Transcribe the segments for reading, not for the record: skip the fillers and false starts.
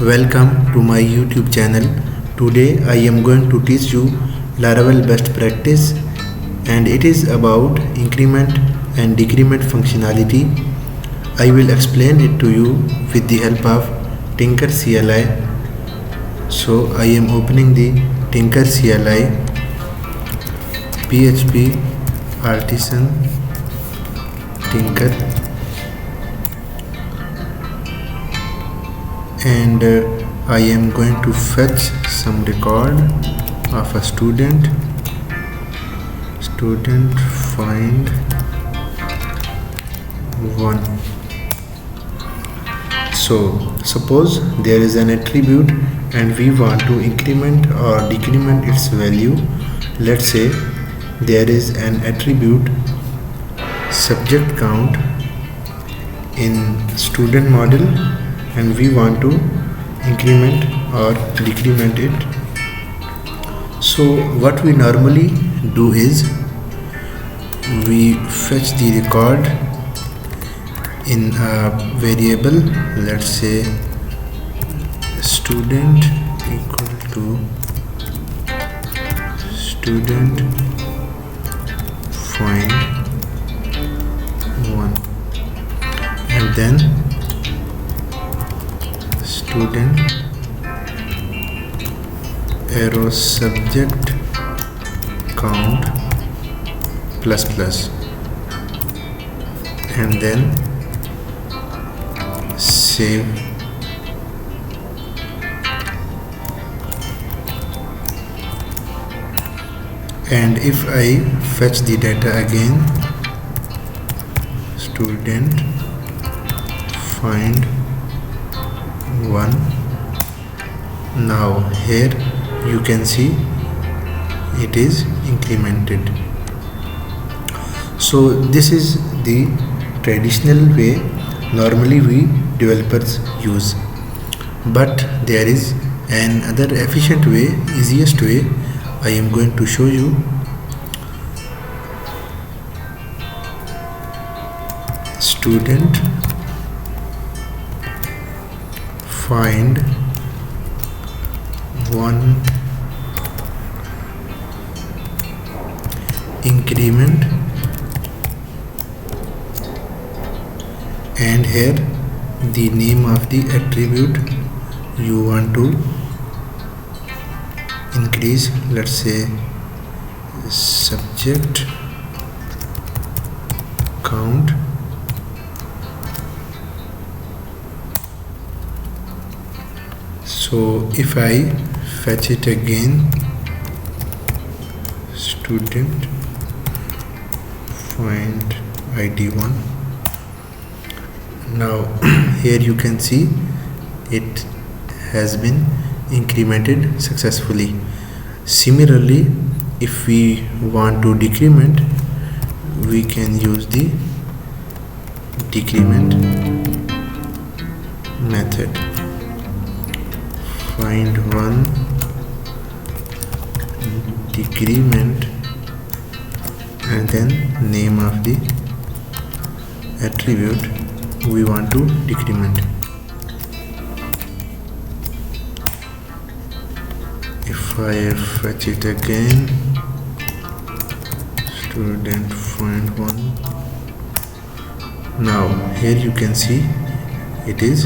Welcome to my YouTube channel. Today I am going to teach you Laravel best practice, and it is about increment and decrement functionality. I will explain it to you with the help of Tinker CLI. So I am opening the Tinker CLI, PHP Artisan Tinker, and I am going to fetch some record of a student find one. So suppose there is an attribute and we want to increment or decrement its value. Let's say there is an attribute subject count in student model and we want to increment or decrement it. So what we normally do is we fetch the record in a variable. Let's say student equal to student find one, and then student arrow subject count plus plus, and then save. And if I fetch the data again, student find one, now here you can see it is incremented. So this is the traditional way normally we developers use, but there is another efficient way, easiest way. I am going to show you. Student find one, increment, and here the name of the attribute you want to increase. Let's say subject count so if I fetch it again, student find ID1, now here you can see it has been incremented successfully. Similarly, if we want to decrement, we can use the decrement method. Find one, decrement, and then name of the attribute we want to decrement. If I fetch it again, student find one, now here you can see it is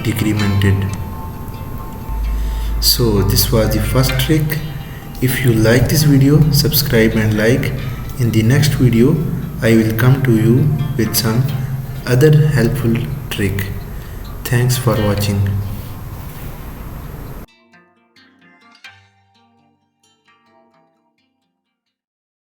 decremented. So this was the first trick. If you like this video, subscribe and like. In the next video I will come to you with some other helpful trick. Thanks for watching.